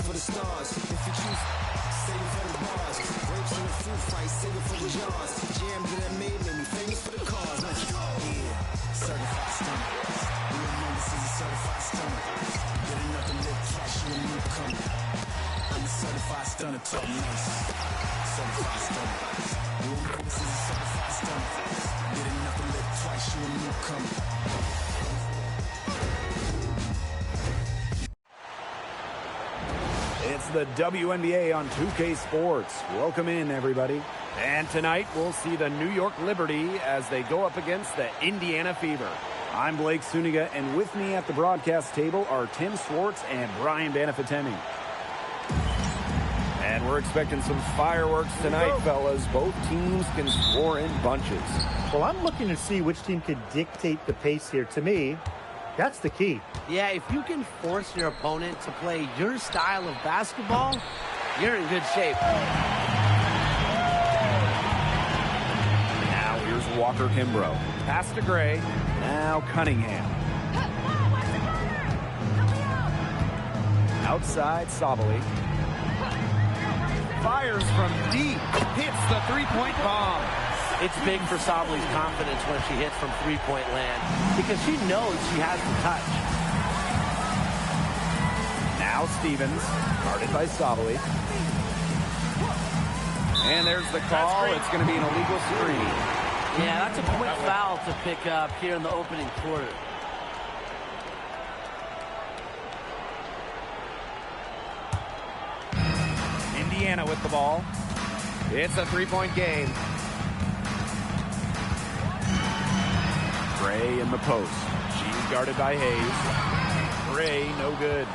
for the stars. If you choose, save it for the bars. Grapes in the fruit fight, save it for the jars. Jams that I made me famous for the cars. Yeah, certified stunner. Remember, this is a certified stunner. Get enough to live cash, you a newcomer. I'm a certified stunner, talk nice. Certified stunner. Remember, this is a certified stunner. Get enough to live twice, you a newcomer. It's the WNBA on 2K Sports. Welcome in, everybody. And tonight, we'll see the New York Liberty as they go up against the Indiana Fever. I'm Blake Suniga, and with me at the broadcast table are Tim Swartz and Brian Banafitemi. And we're expecting some fireworks tonight, fellas. Both teams can score in bunches. Well, I'm looking to see which team can dictate the pace here. To me, that's the key. Yeah, if you can force your opponent to play your style of basketball, you're in good shape. Now here's Walker Kimbrough. Pass to Gray. Now Cunningham. Outside Sabali. Fires from deep. Hits the three-point bomb. It's big for Sabali's confidence when she hits from three-point land because she knows she has the touch. Now Stevens, guarded by Sabali. And there's the call. It's going to be an illegal screen. Yeah, that's a quick foul to pick up here in the opening quarter. Indiana with the ball. It's a three-point game. Gray in the post. She's guarded by Hayes. Gray, no good.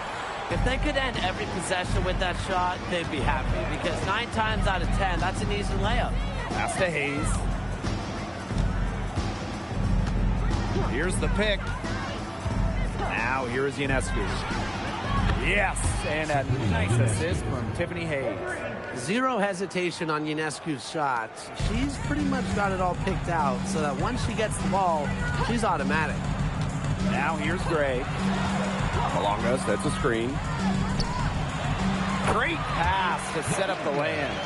If they could end every possession with that shot, they'd be happy because 9 times out of 10, that's an easy layup. Pass to Hayes. Here's the pick. Now here is Ionescu. Yes, and a nice assist from Tiffany Hayes. Zero hesitation on Ionescu's shots. She's pretty much got it all picked out so that once she gets the ball, she's automatic. Now here's Gray. Along us, that's a screen. Great pass to set up the land.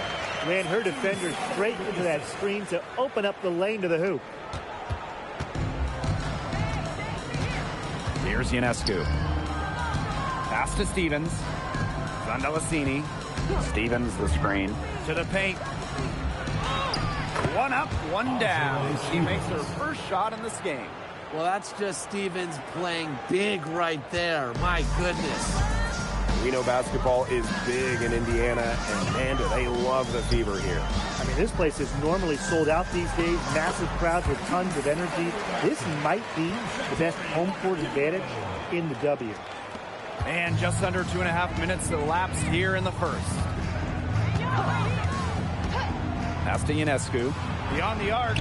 Ran her defender straight into that screen to open up the lane to the hoop. Here's Ionescu. Pass to Stevens. Zandalasini. Stevens the screen. To the paint. One up, one down. She makes her first shot in this game. Well, that's just Stevens playing big right there. My goodness. We know basketball is big in Indiana, and man, do they love the Fever here. I mean, this place is normally sold out these days. Massive crowds with tons of energy. This might be the best home court advantage in the W. And just under 2.5 minutes elapsed here in the first. Pass to Ionescu. Beyond the arc.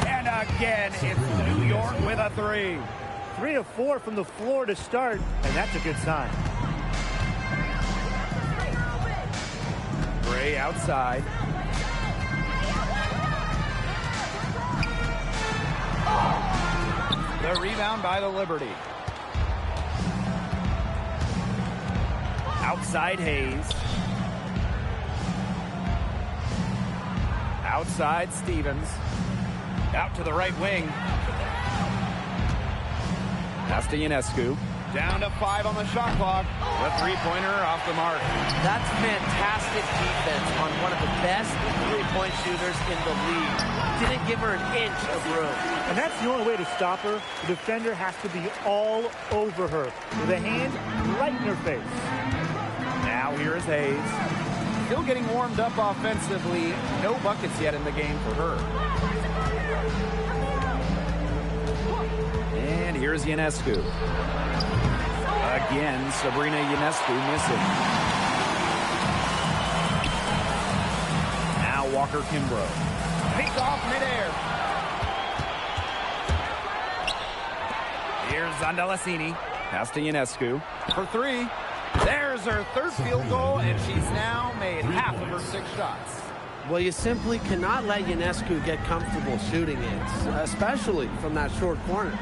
And again, it's New York with a three. 3 of 4 from the floor to start, and that's a good sign. Gray outside. The rebound by the Liberty. Outside Hayes. Outside Stevens. Out to the right wing. Pass to Ionescu. Down to 5 on the shot clock. The three-pointer off the mark. That's fantastic defense on one of the best three-point shooters in the league. Didn't give her an inch of room. And that's the only way to stop her. The defender has to be all over her with a hand right in her face. Now here is Hayes. Still getting warmed up offensively. No buckets yet in the game for her. And here's Ionescu. Again, Sabrina Ionescu missing. Now Walker Kimbrough. Picked off midair. Here's Zandalasini. Pass to Ionescu for 3. There's her third field goal, and she's now made half of her 6 shots. Well, you simply cannot let Ionescu get comfortable shooting it, especially from that short corner.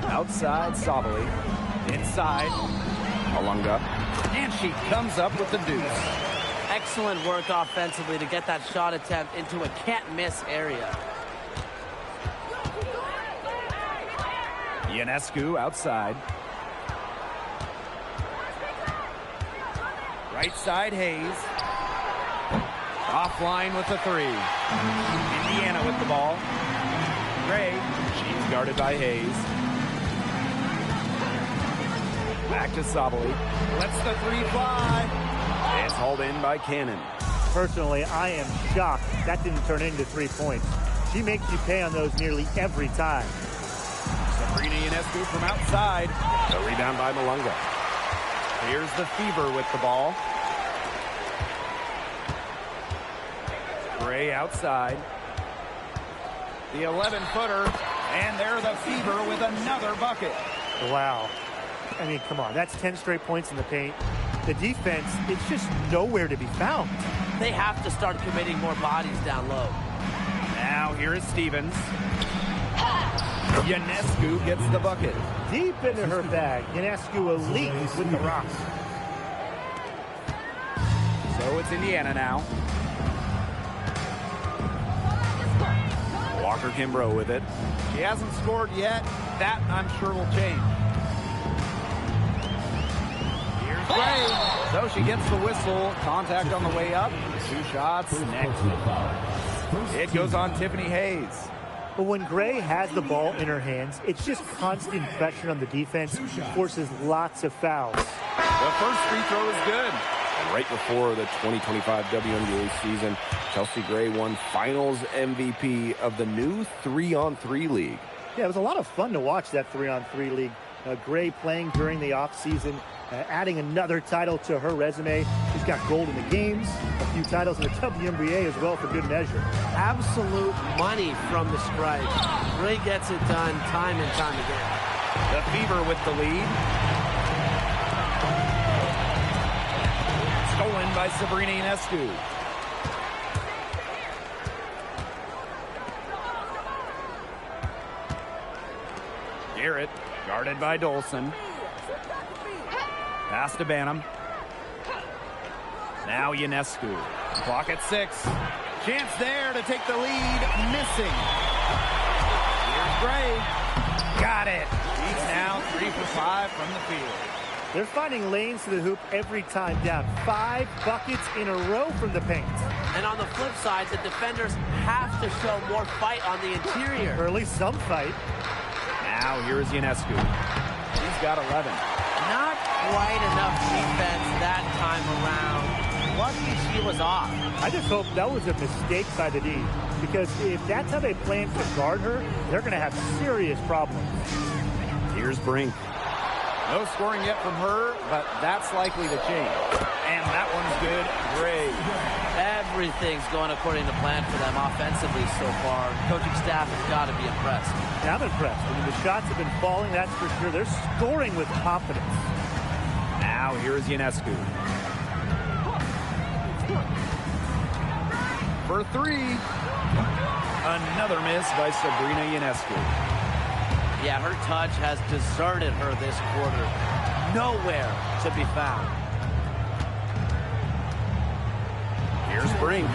Outside Sabali. Inside. Malunga. And she comes up with the deuce. Excellent work offensively to get that shot attempt into a can't-miss area. Ionescu outside. Right side, Hayes. Offline with the three. Indiana with the ball. Gray. She's guarded by Hayes. Back to Sabali. Lets the three fly. It's hauled in by Cannon. Personally, I am shocked that didn't turn into 3 points. She makes you pay on those nearly every time. Sabrina Ionescu from outside. The rebound by Malunga. Here's the Fever with the ball. Gray outside. The 11-footer. And there the Fever with another bucket. Wow. I mean, come on. That's 10 straight points in the paint. The defense, it's just nowhere to be found. They have to start committing more bodies down low. Now here is Stevens. Ionescu gets the bucket. Deep into her bag. Ionescu elite with the rocks. So it's Indiana now. Walker Kimbrough with it. She hasn't scored yet. That, I'm sure, will change. Here's Gray. So she gets the whistle. Contact on the way up. 2 shots next. It goes on Tiffany Hayes. But when Gray has the ball in her hands, it's just constant pressure on the defense. Forces lots of fouls. The first free throw is good. And right before the 2025 WNBA season, Chelsea Gray won Finals MVP of the new 3-on-3 league. Yeah, it was a lot of fun to watch that 3-on-3 league. Gray playing during the offseason, adding another title to her resume. She's got gold in the games, a few titles in the WNBA as well for good measure. Absolute money from the strike. Gray gets it done time and time again. The Fever with the lead. Stolen by Sabrina Ionescu. Garrett, guarded by Dolson. Pass to Banham. Now Ionescu. Clock at 6. Chance there to take the lead. Missing. Here's Gray. Got it. He's now 3 for 5 from the field. They're finding lanes to the hoop every time down. 5 buckets in a row from the paint. And on the flip side, the defenders have to show more fight on the interior. Or at least some fight. Now here's Ionescu. He's got 11. Not quite enough defense that time around. Lucky she was off. I just hope that was a mistake by the D. Because if that's how they plan to guard her, they're going to have serious problems. Here's Brink. No scoring yet from her, but that's likely to change. And that one's good. Gray. Everything's going according to plan for them offensively so far. Coaching staff has got to be impressed. Yeah, I'm impressed. I mean, the shots have been falling, that's for sure. They're scoring with confidence. Now here's Ionescu. For 3. Another miss by Sabrina Ionescu. Yeah, her touch has deserted her this quarter. Nowhere to be found. Here's Brink.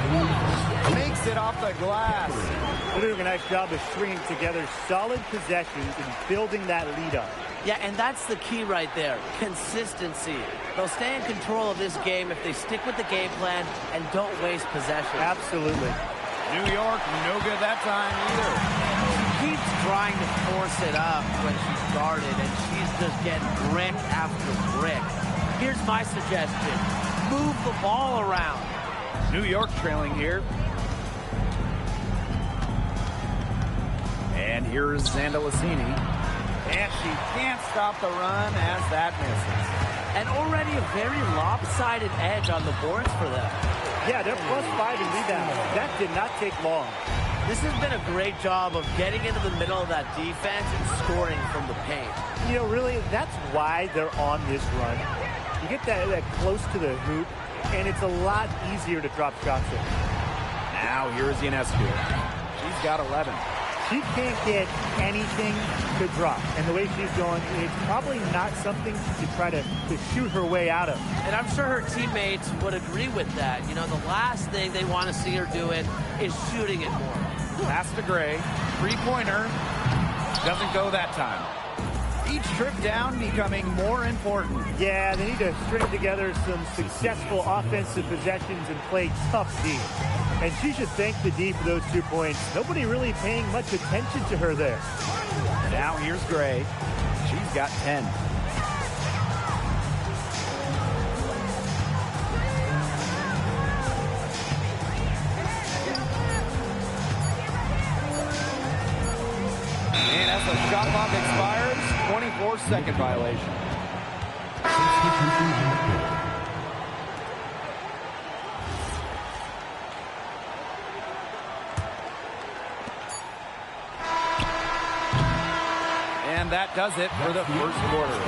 Makes it off the glass. They're doing a nice job of stringing together solid possessions and building that lead up. Yeah, and that's the key right there. Consistency. They'll stay in control of this game if they stick with the game plan and don't waste possession. Absolutely. New York, no good that time either. Keeps trying to force it up when she's guarded, and she's just getting brick after brick. Here's my suggestion. Move the ball around. New York trailing here. And here's Zandalicini. And she can't stop the run as that misses. And already a very lopsided edge on the boards for them. Yeah, they're +5 in rebounds. That did not take long. This has been a great job of getting into the middle of that defense and scoring from the paint. You know, really, that's why they're on this run. You get that close to the hoop, and it's a lot easier to drop shots in. Now here's Ionescu. She's got 11. She can't get anything to drop. And the way she's going, it's probably not something to try to shoot her way out of. And I'm sure her teammates would agree with that. You know, the last thing they want to see her doing is shooting it more. Pass to Gray. Three-pointer. Doesn't go that time. Each trip down becoming more important. Yeah, they need to string together some successful offensive possessions and play tough D. And she should thank the D for those 2 points. Nobody really paying much attention to her there. Now here's Gray. She's got 10. And as the shot clock expires, 24-second violation. And that does it for the first quarter.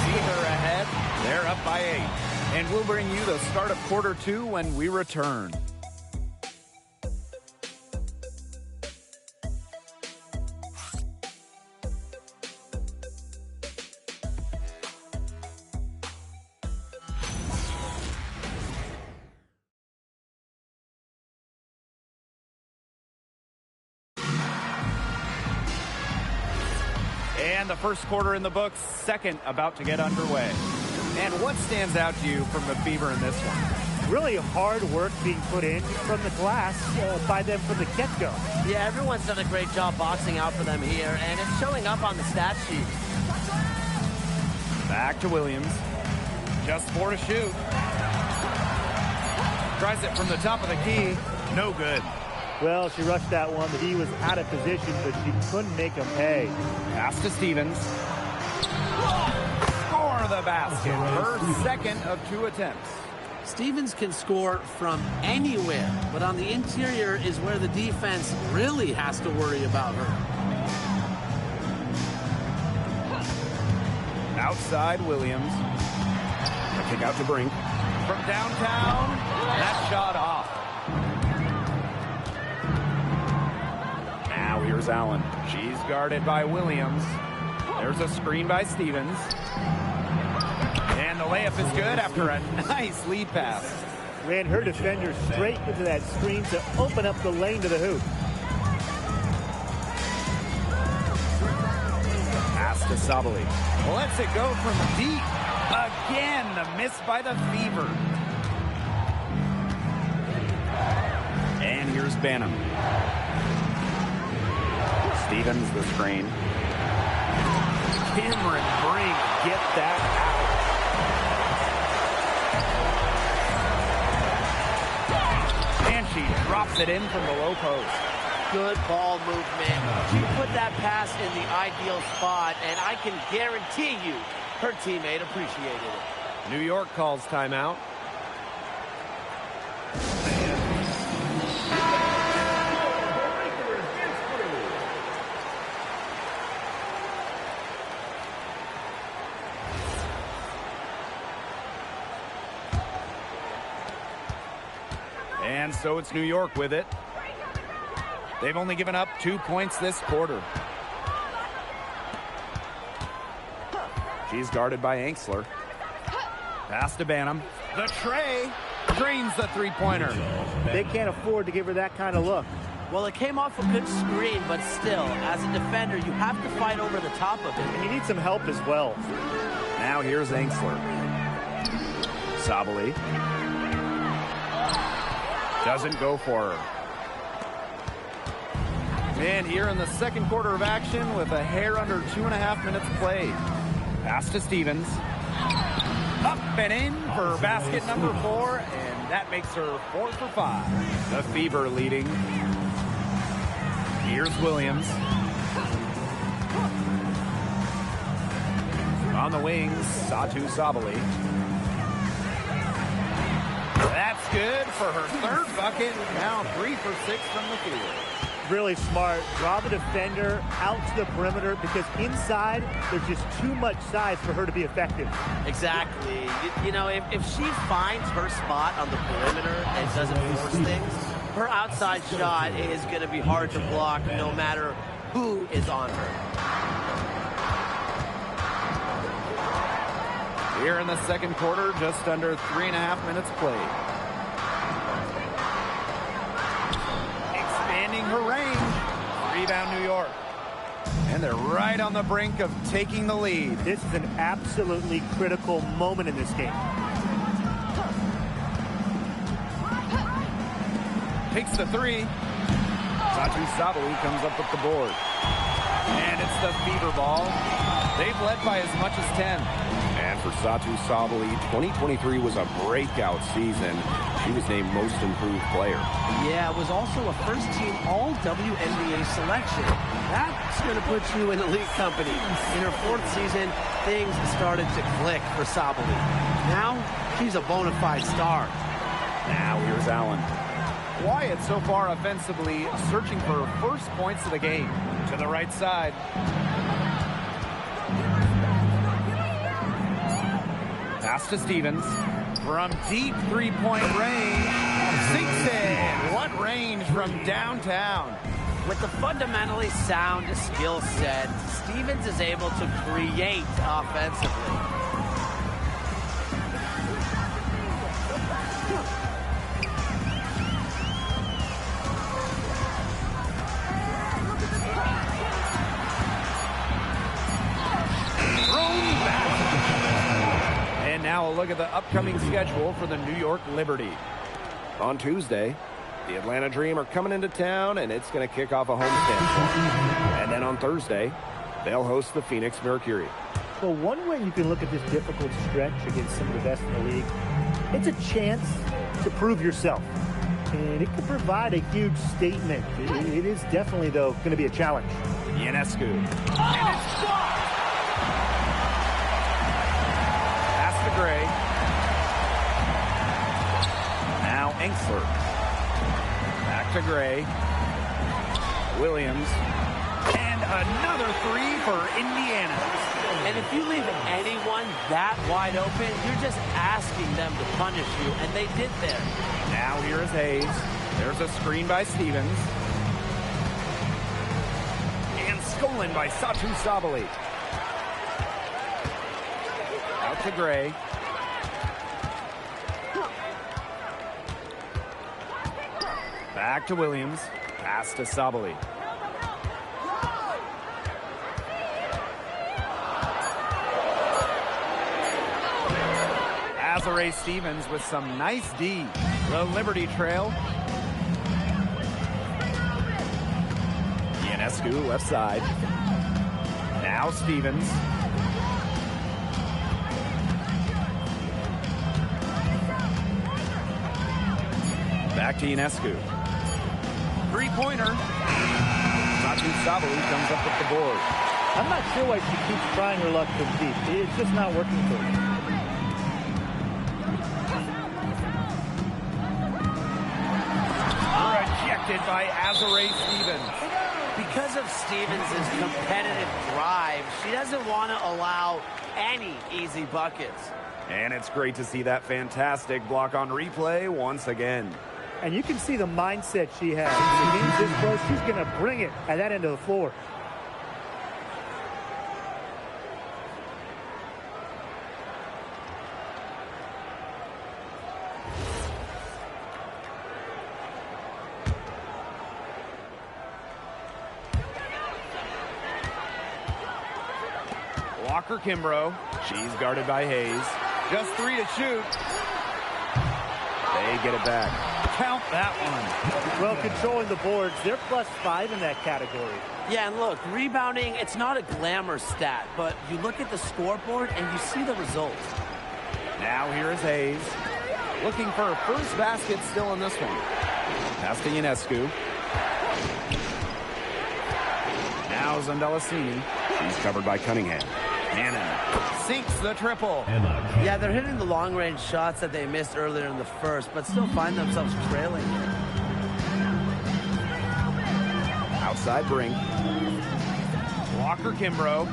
Fever ahead. They're up by 8. And we'll bring you the start of quarter 2 when we return. And the first quarter in the books, second about to get underway. And what stands out to you from the Fever in this one? Really hard work being put in from the glass by them from the get-go. Yeah, everyone's done a great job boxing out for them here, and it's showing up on the stat sheet. Back to Williams. Just 4 to shoot. Tries it from the top of the key. No good. Well, she rushed that one. The D was out of position, but she couldn't make them pay. Pass to Stevens. Score the basket. Her second of 2 attempts. Stevens can score from anywhere, but on the interior is where the defense really has to worry about her. Outside Williams. A kick out to Brink. From downtown, that shot off. Now here's Allen. She's guarded by Williams. There's a screen by Stevens. And the layup is good after a nice lead pass. Ran her defender straight into that screen to open up the lane to the hoop. Pass to Sabali. Lets it go from deep. Again, the miss by the Fever. And here's Banham. Stevens the screen. Cameron Brink get that out. And she drops it in from the low post. Good ball movement. She put that pass in the ideal spot, and I can guarantee you her teammate appreciated it. New York calls timeout. And so it's New York with it. They've only given up 2 points this quarter. She's guarded by Anxler. Pass to Banham. The tray drains the three-pointer. They can't afford to give her that kind of look. Well, it came off a good screen, but still, as a defender, you have to fight over the top of it. And you need some help as well. Now here's Anxler. Sabali. Doesn't go for her. And here in the second quarter of action with a hair under 2.5 minutes played. Pass to Stevens. Up and in for basket number 4, and that makes her 4 for 5. The Fever leading. Here's Williams. On the wings, Satu Sabali. That's good for her third bucket. Now 3 for 6 from the field. Really smart. Draw the defender out to the perimeter because inside there's just too much size for her to be effective. Exactly. You know, if she finds her spot on the perimeter and doesn't force things, her outside shot is going to be hard to block no matter who is on her. Here in the second quarter, just under 3.5 minutes played. Expanding her range. Rebound, New York. And they're right on the brink of taking the lead. This is an absolutely critical moment in this game. Takes the three. Satu Sabali comes up with the board. And it's the fever ball. They've led by as much as 10. And for Satu Sabali, 2023 was a breakout season. She was named Most Improved Player. Yeah, it was also a first-team All-WNBA selection. That's going to put you in elite company. In her fourth season, things started to click for Sabali. Now, she's a bona fide star. Now here's Allen. Wyatt so far offensively searching for her first points of the game. To the right side. Pass to Stevens. From deep three-point range. Sinks it. What range from downtown. With the fundamentally sound skill set, Stevens is able to create offensively. And now a look at the upcoming schedule for the New York Liberty. On Tuesday, the Atlanta Dream are coming into town, and it's going to kick off a homestand for them. And then on Thursday, they'll host the Phoenix Mercury. Well, one way you can look at this difficult stretch against some of the best in the league, it's a chance to prove yourself. And it could provide a huge statement. It is definitely, though, going to be a challenge. Ionescu. And it's blocked! Pass to Gray. Now Enksler. Back to Gray. Williams. And another three for Indiana. And if you leave anyone that wide open, you're just asking them to punish you, and they did there. Now here is Hayes. There's a screen by Stevens. And stolen by Satu Sabali. Out to Gray. Back to Williams. Pass to Sabali. Azare Stevens with some nice D. The Liberty trail. Ionescu left side. Now Stevens. Back to Ionescu. Three-pointer. Satu Sabali comes up with the board. I'm not sure why she keeps trying her luck from deep. It's just not working for her. Rejected by Azare Stevens. Because of Stevens' competitive drive, she doesn't want to allow any easy buckets. And it's great to see that fantastic block on replay once again. And you can see the mindset she has. When the game's this close, she's going to bring it at that end of the floor. Walker Kimbrough. She's guarded by Hayes. Just three to shoot. They get it back. Count that one. Well, controlling the boards. They're +5 in that category. Yeah, and look, rebounding, it's not a glamour stat, but you look at the scoreboard and you see the results. Now here is Hayes. Looking for her first basket still in this one. Pass to Ionescu. Now Zandelasini. She's covered by Cunningham. Hannon sinks the triple. Yeah, they're hitting the long-range shots that they missed earlier in the first, but still find themselves trailing here. Outside Brink. Walker Kimbrough.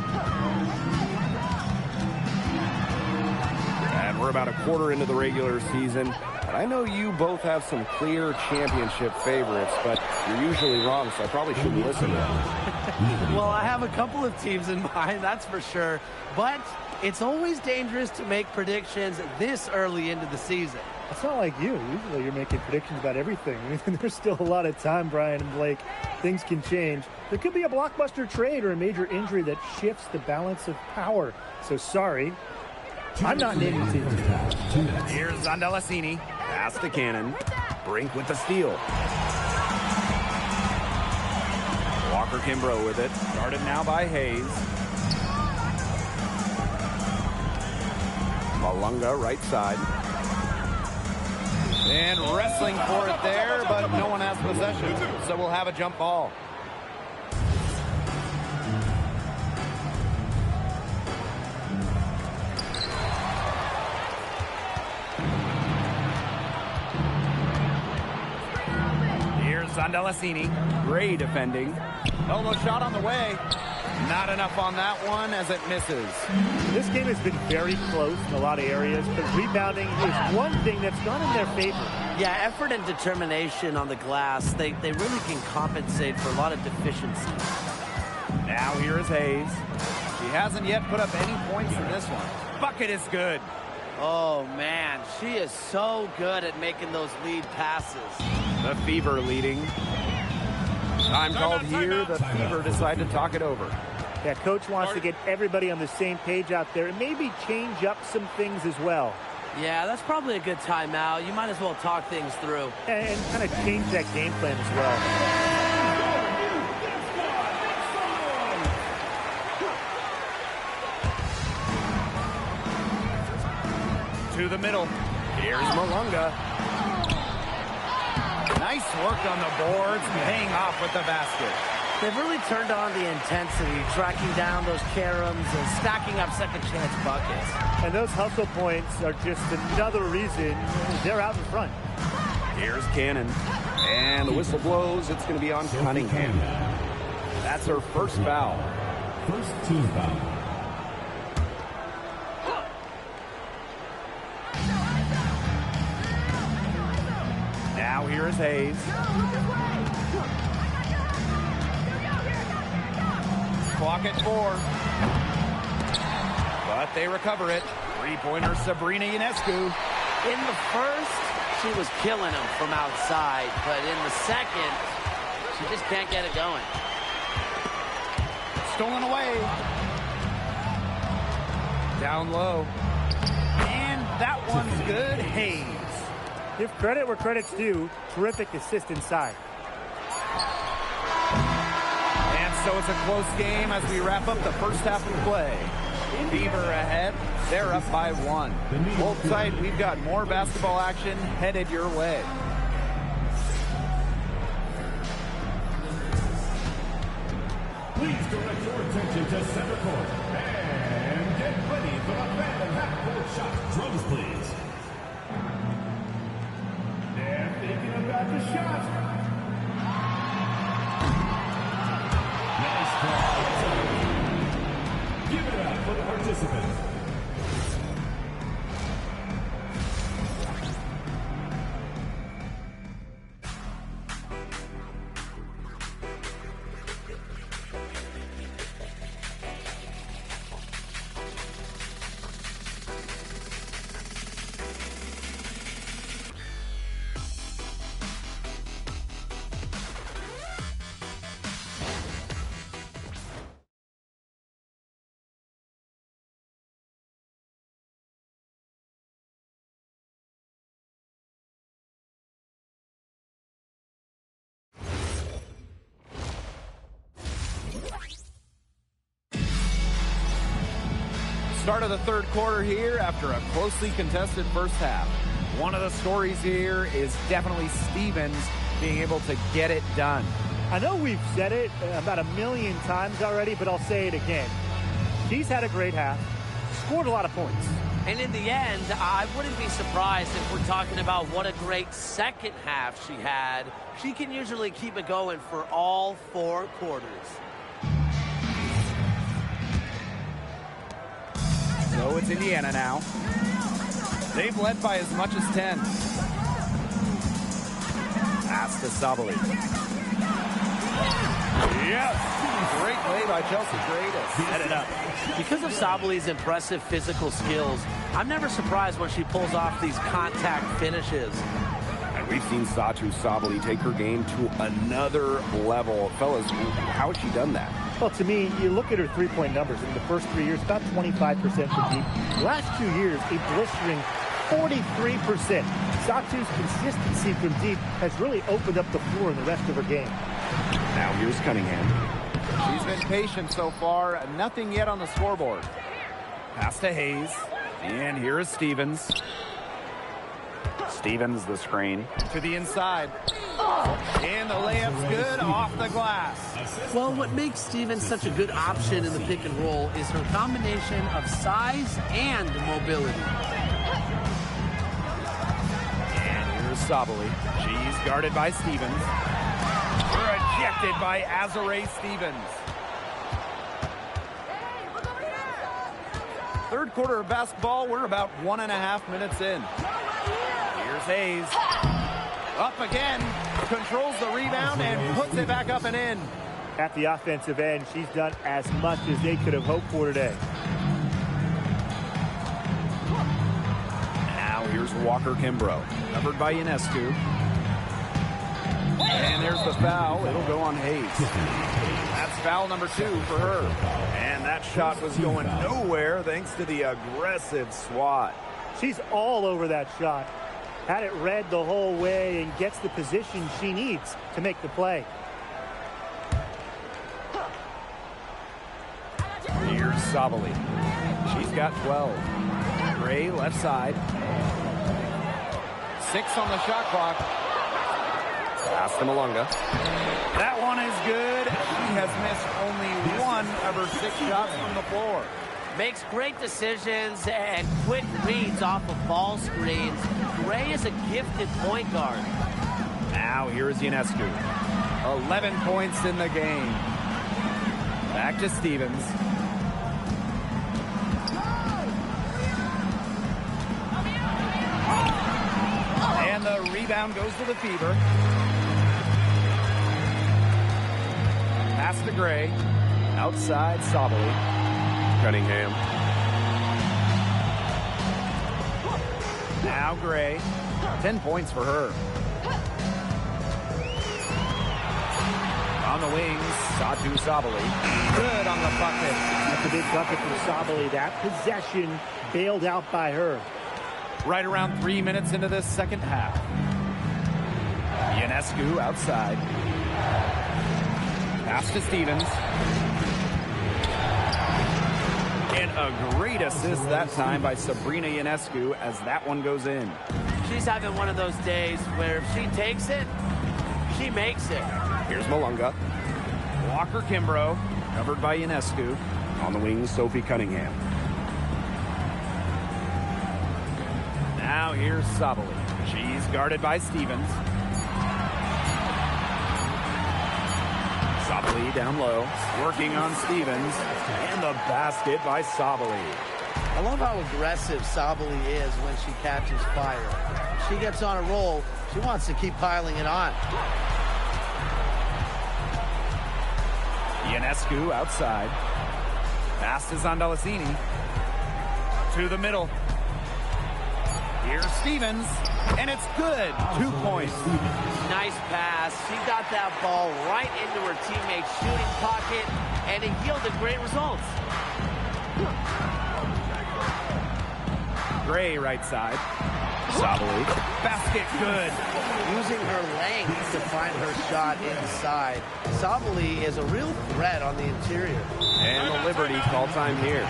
And we're about a quarter into the regular season. But I know you both have some clear championship favorites, but you're usually wrong, so I probably shouldn't listen to them. Well, I have a couple of teams in mind, that's for sure. But it's always dangerous to make predictions this early into the season. It's not like you. Usually you're making predictions about everything. I mean, there's still a lot of time, Brian and Blake. Things can change. There could be a blockbuster trade or a major injury that shifts the balance of power. So sorry, I'm not naming teams. Here's Zondelasini. Pass to Cannon. Brink with the steal. Walker Kimbrough with it. Guarded now by Hayes. Malunga right side. And wrestling for it there, but no one has possession. So we'll have a jump ball. Here's Zondelasini. Gray defending. Elbow shot on the way. Not enough on that one as it misses. This game has been very close in a lot of areas, but rebounding is one thing that's not in their favor. Yeah, effort and determination on the glass, they really can compensate for a lot of deficiencies. Now here is Hayes. She hasn't yet put up any points in this one. Bucket is good. Oh, man, she is so good at making those lead passes. The Fever leading. Time called here. The Fever decide to talk it over. Yeah, coach wants to get everybody on the same page out there and maybe change up some things as well. Yeah, that's probably a good timeout. You might as well talk things through. And kind of change that game plan as well. To the middle. Here's Malunga. Nice work on the boards, paying off with the basket. They've really turned on the intensity, tracking down those caroms and stacking up second chance buckets. And those hustle points are just another reason they're out in front. Here's Cannon. And the whistle blows. It's going to be on Cunningham. That's her first foul. First team foul. Now here is Hayes. Clock at 4. But they recover it. Three-pointer Sabrina Ionescu. In the first, she was killing them from outside, but in the second, she just can't get it going. Stolen away. Down low. And that one's good. Hayes. Give credit where credit's due. Terrific assist inside. And so it's a close game as we wrap up the first half of play. Fever ahead. They're up by 1. Hold tight. We've got more basketball action headed your way. Please direct your attention to center court. And get ready for the Phantom half-court shot. Drums, please. They're thinking about the shot. Nice ball. Give it up for the participants. Start of the third quarter here after a closely contested first half. One of the stories here is definitely Stevens being able to get it done. I know we've said it about 1,000,000 times already, but I'll say it again. She's had a great half, scored a lot of points. And in the end, I wouldn't be surprised if we're talking about what a great second half she had. She can usually keep it going for all 4 quarters. So it's Indiana now. They've led by as much as 10. Pass to Sabali. Yes. Great play by Chelsea Gray to set it up. Because of Sabali's impressive physical skills, I'm never surprised when she pulls off these contact finishes. And we've seen Satu Sabali take her game to another level. Fellas, how has she done that? Well, to me, you look at her three-point numbers. In the first 3 years, about 25% from deep. The last 2 years, a blistering 43%. Satu's consistency from deep has really opened up the floor in the rest of her game. Now here's Cunningham. She's been patient so far. Nothing yet on the scoreboard. Pass to Hayes. And here is Stevens. Stevens, the screen. To the inside. And the layup's good off the glass. Well, what makes Stevens such a good option in the pick and roll is her combination of size and mobility. And here's Sabali. She's guarded by Stevens. Rejected by Azare Stevens. Third quarter of basketball. We're about 1.5 minutes in. Here's Hayes. Up again. Controls the rebound and puts it back up and in. At the offensive end, she's done as much as they could have hoped for today. Now here's Walker Kimbrough. Covered by Ionescu. And there's the foul. It'll go on Hayes. That's foul number 2 for her. And that shot was going nowhere thanks to the aggressive swat. She's all over that shot. Had it read the whole way and gets the position she needs to make the play. Here's Sabali. She's got 12. Gray left side. 6 on the shot clock. Pass to Malunga. That one is good. She has missed only 1 of her 6 shots from the floor. Makes great decisions and quick reads off of ball screens. Gray is a gifted point guard. Now here's Ionescu. 11 points in the game. Back to Stevens. And the rebound goes to the Fever. Pass to Gray. Outside Sabali. Cunningham. Now Gray. 10 points for her. On the wings, Satu Sabali. Good on the bucket. That's a big bucket from Sabali. That possession bailed out by her. Right around 3 minutes into this second half. Ionescu outside. Pass to Stevens. And a great assist that time by Sabrina Ionescu as that one goes in. She's having one of those days where if she takes it, she makes it. Here's Malunga. Walker Kimbrough, covered by Ionescu. On the wing, Sophie Cunningham. Now here's Sabali. She's guarded by Stevens. Sabali down low, working on Stevens. And the basket by Sabali. I love how aggressive Sabali is when she catches fire. If she gets on a roll, she wants to keep piling it on. Ionescu outside. Pass to Zandalacini. To the middle. Here's Stevens. And it's good. 2 points. Nice pass. She got that ball right into her teammate's shooting pocket, and it yielded great results. Gray right side. Sabali. Basket good. Using her length to find her shot inside. Sabali is a real threat on the interior. And the Liberty call time here.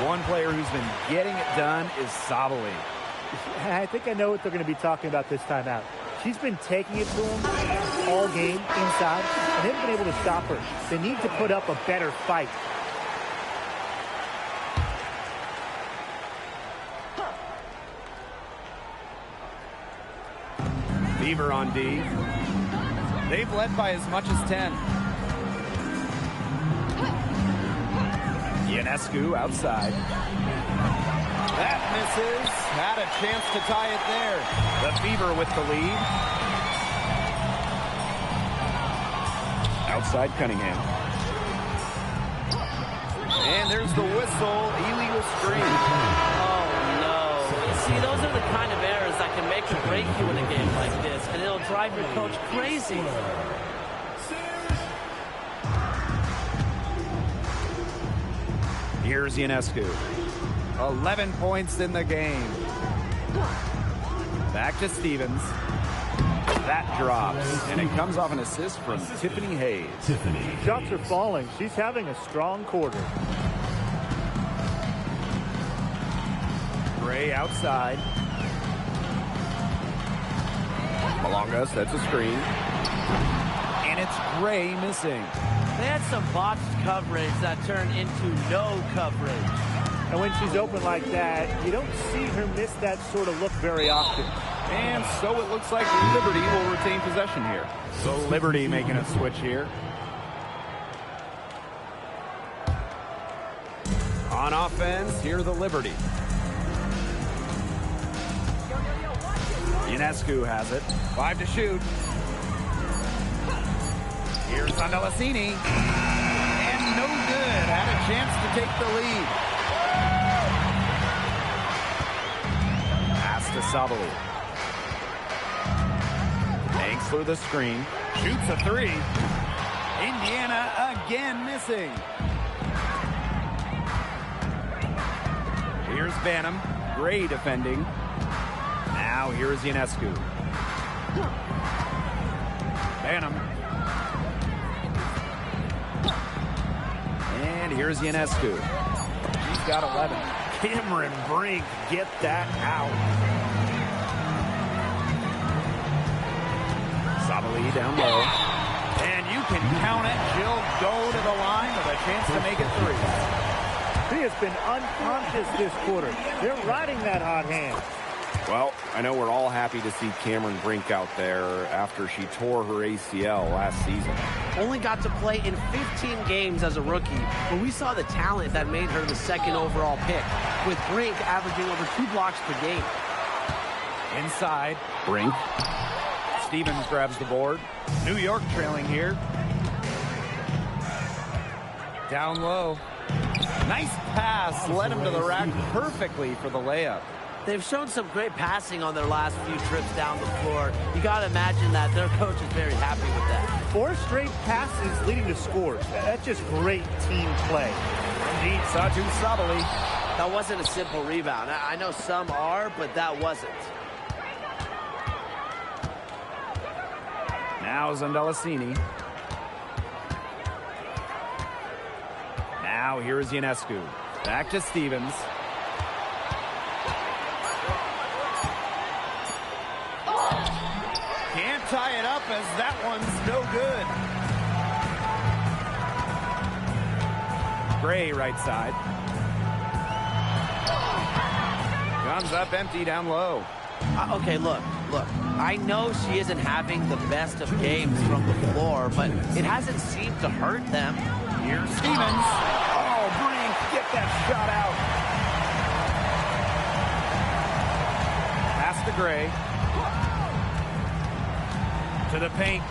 One player who's been getting it done is Sabali. I think I know what they're going to be talking about this time out. She's been taking it to them all game inside, and they haven't been able to stop her. They need to put up a better fight. Fever on D. They've led by as much as 10. Ionescu outside. That misses. Had a chance to tie it there. The Fever with the lead. Outside Cunningham. And there's the whistle. Illegal screen. Oh, no. See, those are the kind of errors that can make or break you in a game like this, and it'll drive your coach crazy. Here's Ionescu. 11 points in the game. Back to Stevens. That drops, and it comes off an assist from Tiffany Hayes. Shots are falling. She's having a strong quarter. Gray outside. Malonga sets a screen. And it's Gray missing. They had some botched coverage that turned into no coverage. And when she's open like that, you don't see her miss that sort of look very often. And so it looks like Liberty will retain possession here. So Liberty making a switch here. On offense, here the Liberty. Ionescu has it. 5 to shoot. Here's Andalasini. And no good. Had a chance to take the lead. Pass to Sabali. Through the screen. Shoots a 3. Indiana again missing. Here's Banham. Gray defending. Now here's Ionescu. Banham. And here's Ionescu. She's got 11. Cameron Brink, get that out. Sabali down low. And you can count it. She'll go to the line with a chance to make it 3. She has been unconscious this quarter. They're riding that hot hand. Well, I know we're all happy to see Cameron Brink out there after she tore her ACL last season. Only got to play in 15 games as a rookie, but we saw the talent that made her the 2nd overall pick, with Brink averaging over 2 blocks per game. Inside, Brink. Stevens grabs the board. New York trailing here. Down low. Nice pass. Led him to the rack perfectly for the layup. They've shown some great passing on their last few trips down the floor. You got to imagine that their coach is very happy with that. 4 straight passes leading to scores. That's just great team play. Indeed, Satu Sabali. That wasn't a simple rebound. I know some are, but that wasn't. Now Zandalasini. Now here's Ionescu. Back to Stevens. Can't tie it up as that one's no good. Gray right side. Comes up empty down low. Okay, look. I know she isn't having the best of games from the floor, but it hasn't seemed to hurt them. Here's Stevens. Oh, Brink, get that shot out. Pass to Gray. To the paint.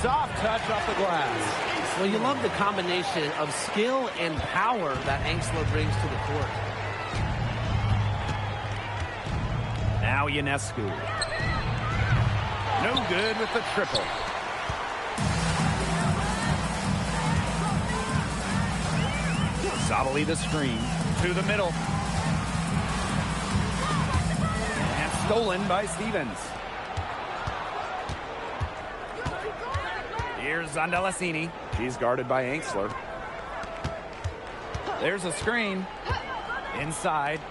Soft touch off the glass. Well, you love the combination of skill and power that Angsler brings to the court. Now Ionescu. No good with the triple. Sabali the screen. To the middle. And stolen by Stevens. Here's Zandalasini. She's guarded by Angsler. There's a screen. Inside.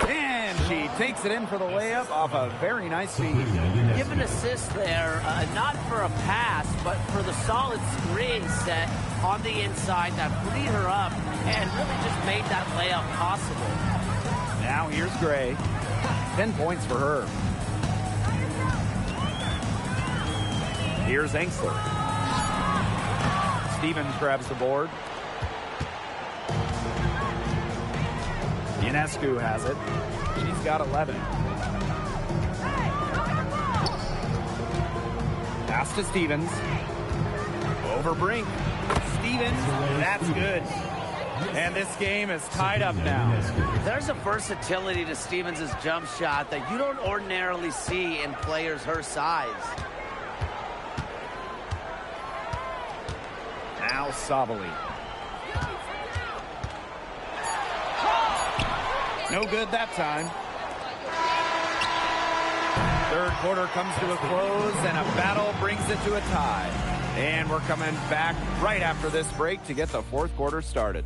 And she takes it in for the layup off a very nice feed. Give an assist there, not for a pass, but for the solid screen set on the inside that freed her up and really just made that layup possible. Now here's Gray. 10 points for her. Here's Angsler. Stevens grabs the board. Ionescu has it. She's got 11. Pass to Stevens. Over Brink. Stevens, that's good. And this game is tied up now. There's a versatility to Stevens' jump shot that you don't ordinarily see in players her size. Now Sabali. No good that time. Third quarter comes to a close, and a battle brings it to a tie. And we're coming back right after this break to get the fourth quarter started.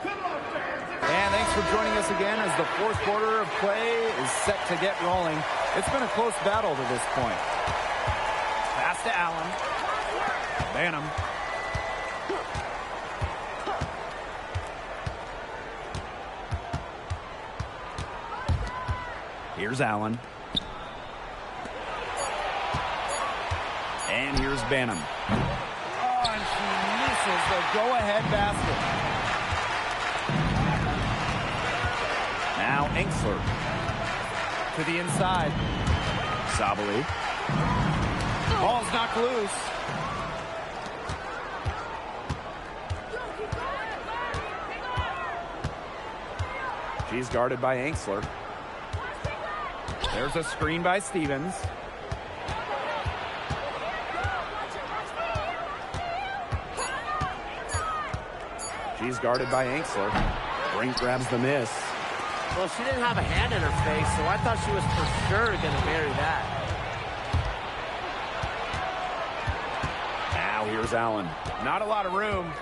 And thanks for joining us again as the fourth quarter of play is set to get rolling. It's been a close battle to this point. Pass to Allen. Banham. Here's Allen. And here's Banham. Oh, and she misses the go-ahead basket. Now Enksler to the inside. Sabali. Ball's knocked loose. She's guarded by Enksler. There's a screen by Stevens. She's guarded by Enksler. Brink grabs the miss. Well, she didn't have a hand in her face, so I thought she was for sure going to bury that. Now here's Allen. Not a lot of room.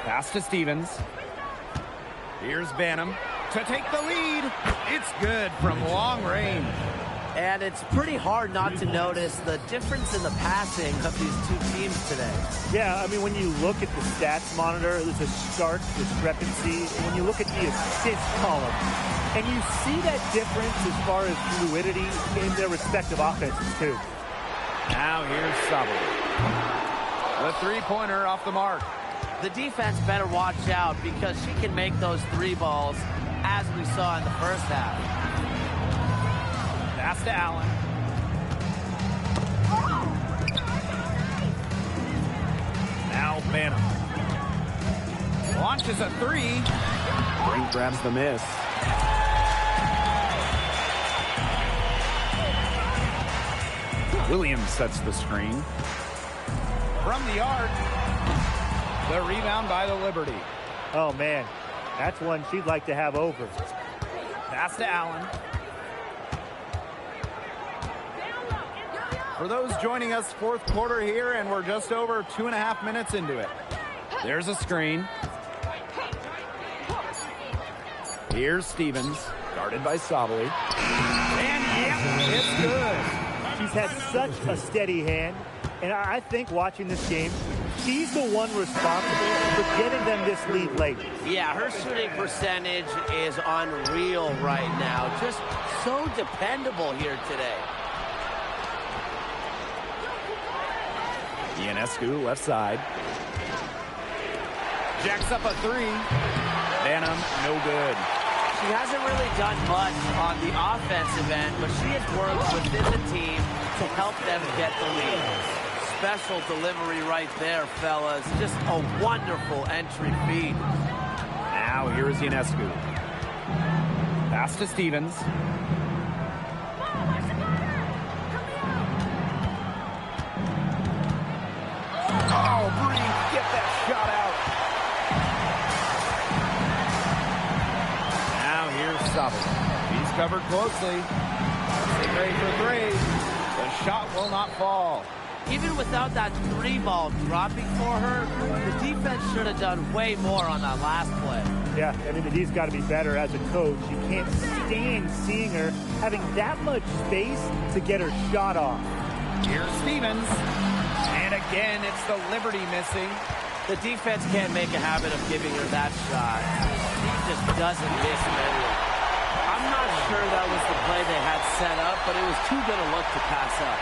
Pass to Stevens. Here's Banham to take the lead. It's good from long range. And it's pretty hard not to notice the difference in the passing of these two teams today. Yeah, I mean, when you look at the stats monitor, there's a stark discrepancy. And when you look at the assist column, and you see that difference as far as fluidity in their respective offenses, too. Now here's Sabali. The three-pointer off the mark. The defense better watch out because she can make those three balls as we saw in the first half. Pass to Allen. Now Banham. Launches a three. Brink grabs the miss. Williams sets the screen. From the arc. The rebound by the Liberty. Oh, man. That's one she'd like to have over. Pass to Allen. For those joining us, fourth quarter here, and we're just over 2.5 minutes into it. There's a screen. Here's Stevens, guarded by Sabali. And yep, it's good. She's had such a steady hand, and I think watching this game, she's the one responsible for getting them this lead late. Yeah, her shooting percentage is unreal right now. Just so dependable here today. Ionescu, left side. Jacks up a three. Banham, no good. She hasn't really done much on the offensive end, but she has worked within the team to help them get the lead. Special delivery right there, fellas. Just a wonderful entry feed. Now here's Ionescu. Pass to Stevens. Oh, Brink, get that shot out. Now here's Sabali. He's covered closely. Stay ready for three. The shot will not fall. Even without that three ball dropping for her, the defense should have done way more on that last play. Yeah, I mean, the D's got to be better as a coach. You can't stand seeing her having that much space to get her shot off. Here's Stevens. And again, it's the Liberty missing. The defense can't make a habit of giving her that shot. She just doesn't miss many. I'm not sure that was the play they had set up, but it was too good a look to pass up.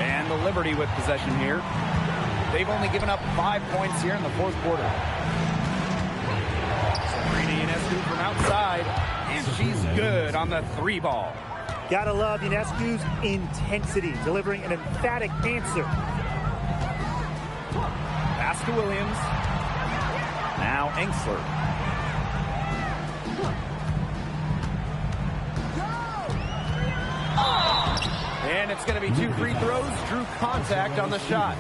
And the Liberty with possession here. They've only given up 5 points here in the fourth quarter. Sabrina Ionescu from outside, and she's good on the 3 ball. Gotta love Ionescu's intensity, delivering an emphatic answer. Pass to Williams. Now Engsler. And it's going to be 2 free throws. Drew contact on the shot.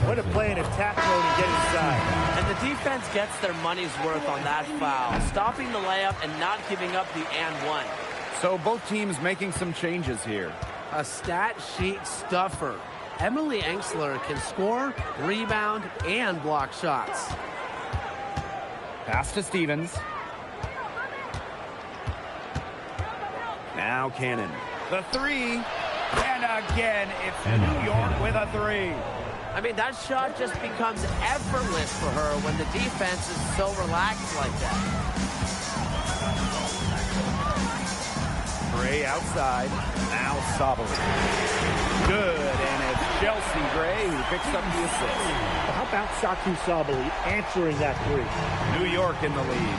What a play in attack mode and get inside. And the defense gets their money's worth on that foul, stopping the layup and not giving up the and one. So both teams making some changes here. A stat sheet stuffer. Emily Engsler can score, rebound, and block shots. Pass to Stevens. Now Cannon. The 3. And again, it's New York with a 3. I mean, that shot just becomes effortless for her when the defense is so relaxed like that. Gray outside. Now Sabali. Good, and it's Chelsea Gray who picks up the assist. How about Satu Sabali answering that 3? New York in the lead.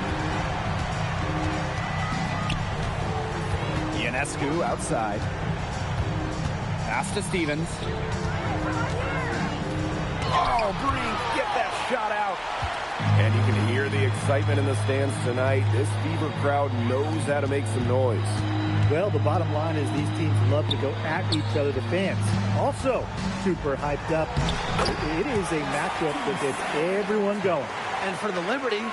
Ionescu outside. Pass to Stevens. Oh, Brink, get that shot out. And you can hear the excitement in the stands tonight. This Fever crowd knows how to make some noise. Well, the bottom line is these teams love to go at each other, the fans. Also, super hyped up. It is a matchup that gets everyone going. And for the Liberty,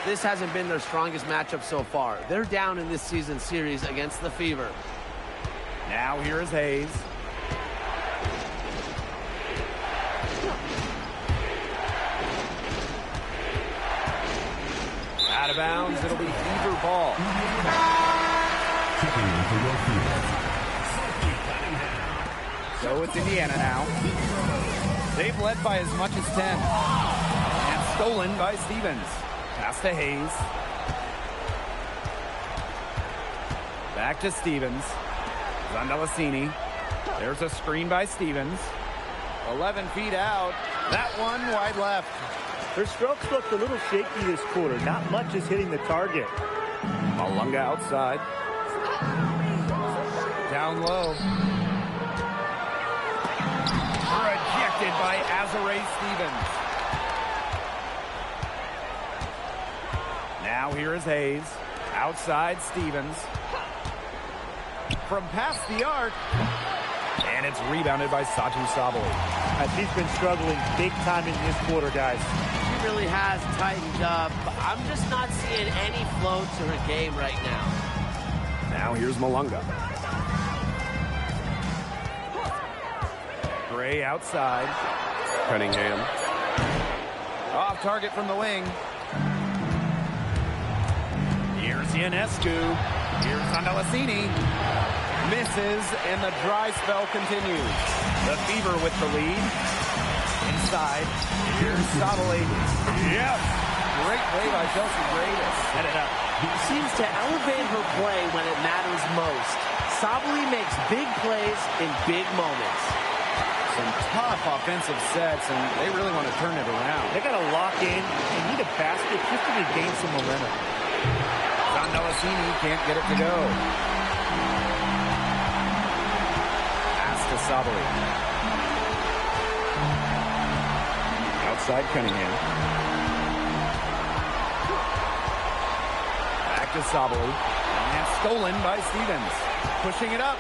this hasn't been their strongest matchup so far. They're down in this season series against the Fever. Now here is Hayes. Out of bounds, it'll be Fever ball. So it's Indiana now. They've led by as much as 10. And stolen by Stevens. Pass to Hayes. Back to Stevens. Zandalasini. There's a screen by Stevens. 11 feet out. That one wide left. Her strokes looked a little shaky this quarter. Not much is hitting the target. Malunga outside. Down low. Rejected by Azare Stevens. Now here is Hayes. Outside Stevens. From past the arc. And it's rebounded by Satu Sabali. She's been struggling big time in this quarter, guys. She really has tightened up. I'm just not seeing any flow to her game right now. Now here's Malunga. Gray outside. Cunningham. Off target from the wing. Here's Ionescu. Here's Zandalasini. Misses, and the dry spell continues. The Fever with the lead. Inside. Here's Sabali. Yes! Great play by Chelsea Gray to set it up. Seems to elevate her play when it matters most. Sabali makes big plays in big moments. Some tough offensive sets, and they really want to turn it around. They got to lock in and need a basket just to regain some momentum. Zandalasini can't get it to go. Pass to Sabali. Outside Cunningham. Back to Sabali. And stolen by Stevens. Pushing it up.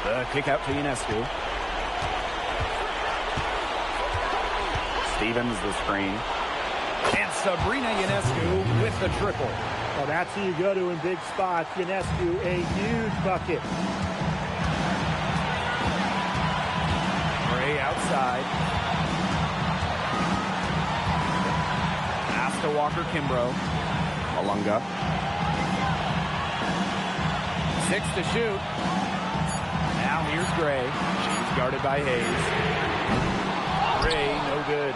The kick out to Ionescu. Stevens the screen. And Sabrina Ionescu with the triple. Well, that's who you go to in big spots. Ionescu, a huge bucket. Gray outside. Pass to Walker Kimbrough. Malunga. 6 to shoot. Now here's Gray. She's guarded by Hayes. Gray, no good.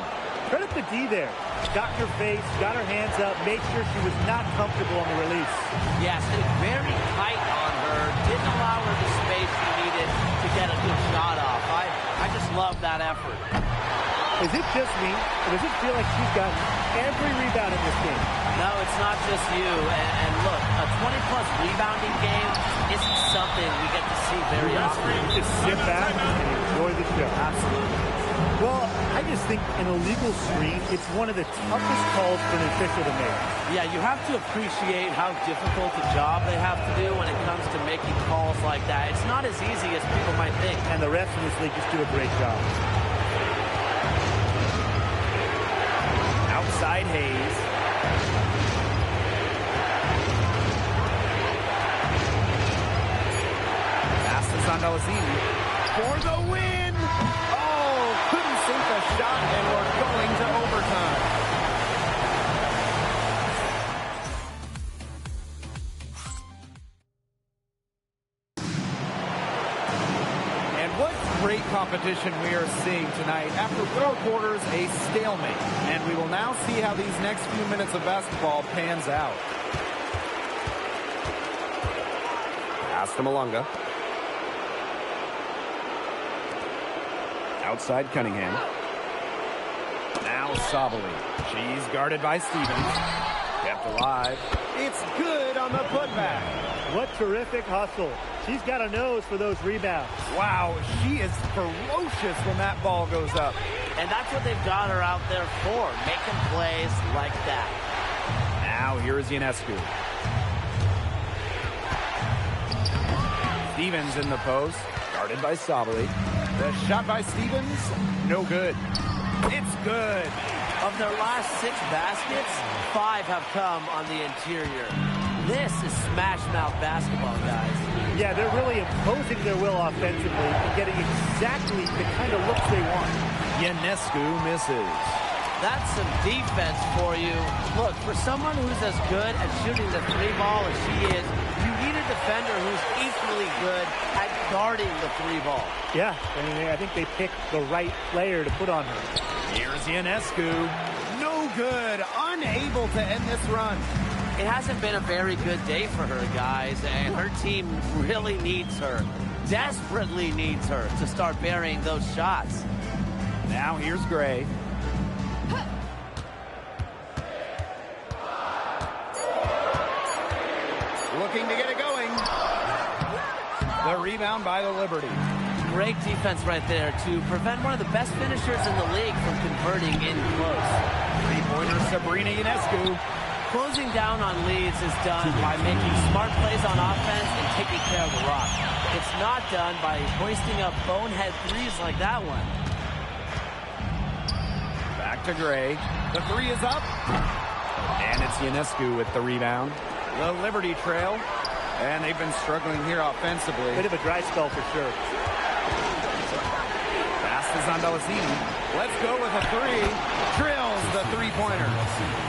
Credit the D there. Got her face, got her hands up, made sure she was not comfortable on the release. Yes, and very tight on her. Didn't allow her the space she needed to get a good shot off. I Is it just me, or does it feel like she's gotten every rebound in this game? No, it's not just you. And look, a 20-plus rebounding game isn't something we get to see very often. Just sit back and enjoy the show. Absolutely. Well, I just think an illegal screen, it's one of the toughest calls for an official to make. Yeah, you have to appreciate how difficult a job they have to do when it comes to making calls like that. It's not as easy as people might think. And the refs in this league just do a great job. Outside Hayes. Passes on Dalazini for the win. Oh, couldn't sink the shot, and we're going to overtime. And what great competition we are seeing tonight. After 4 quarters, a stalemate. And we will now see how these next few minutes of basketball pans out. Pass to Malunga. Outside Cunningham. Now Sabali. She's guarded by Stevens. Kept alive. It's good on the putback. What terrific hustle. She's got a nose for those rebounds. Wow, she is ferocious when that ball goes up. And that's what they've got her out there for, making plays like that. Now here is Ionescu. Stevens in the post, guarded by Sabali. The shot by Stevens, no good. It's good. Of their last 6 baskets, 5 have come on the interior. This is smash mouth basketball, guys. Yeah, they're really imposing their will offensively and getting exactly the kind of looks they want. Ionescu misses. That's some defense for you. Look, for someone who's as good at shooting the 3 ball as she is, you need a defender who's equally good at guarding the 3 ball. Yeah, I mean, I think they picked the right player to put on her. Here's Ionescu. No good. Unable to end this run. It hasn't been a very good day for her, guys, and her team really needs her, desperately needs her to start burying those shots. Now here's Gray. Looking to get it going. The rebound by the Liberty. Great defense right there to prevent one of the best finishers in the league from converting in close. Three-pointer Sabrina Ionescu. Closing down on leads is done by making smart plays on offense and taking care of the rock. It's not done by hoisting up bonehead threes like that one. Back to Gray. The 3 is up. And it's Ionescu with the rebound. The Liberty trail. And they've been struggling here offensively. Bit of a dry spell for sure. Pass is on Dalazini. Let's go with a 3. Drills the 3-pointer.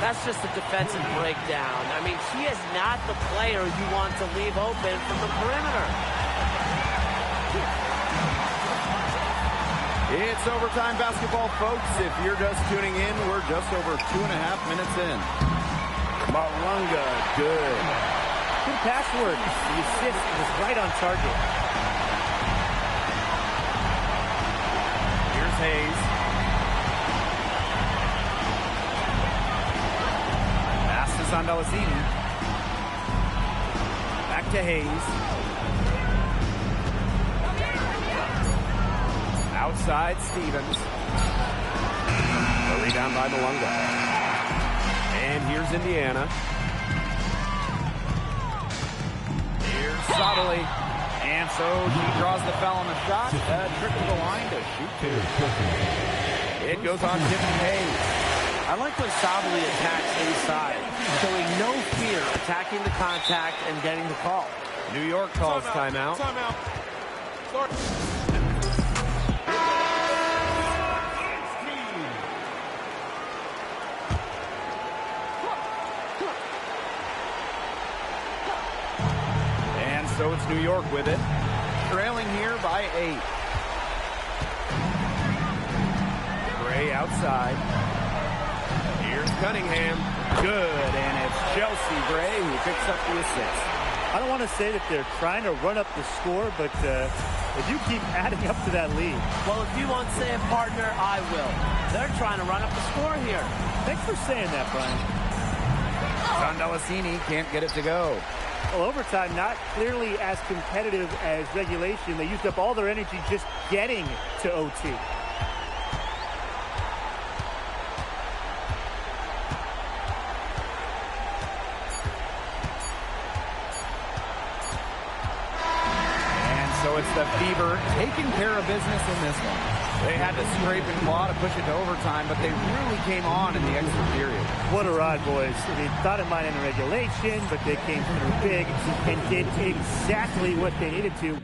That's just a defensive breakdown. I mean, she is not the player you want to leave open from the perimeter. It's overtime basketball, folks. If you're just tuning in, we're just over 2.5 minutes in. Malunga, good. Good pass work. The assist was right on target. Here's Hayes. Passes on Dalazini. Back to Hayes. Outside Stevens. The rebound by Malunga. And here's Indiana. Here's Sabali. And so she draws the foul on the shot. Trick to the line to shoot 2. It goes on Tiffany Hayes. I like when Sabali attacks inside, showing no fear attacking the contact and getting the call. New York calls timeout. Timeout. Start. And so it's New York with it. Trailing here by 8. Gray outside. Here's Cunningham. Good, and it's Chelsea Gray who picks up the assist. I don't want to say that they're trying to run up the score, but if you keep adding up to that lead. Well, if you won't say it, partner, I will. They're trying to run up the score here. Thanks for saying that, Brian. Sandelasini can't get it to go. Well, overtime not clearly as competitive as regulation. They used up all their energy just getting to OT. So it's the Fever taking care of business in this one. They had to scrape and claw to push it to overtime, but they really came on in the extra period. What a ride, boys. They thought it might end in regulation, but they came through big and did exactly what they needed to.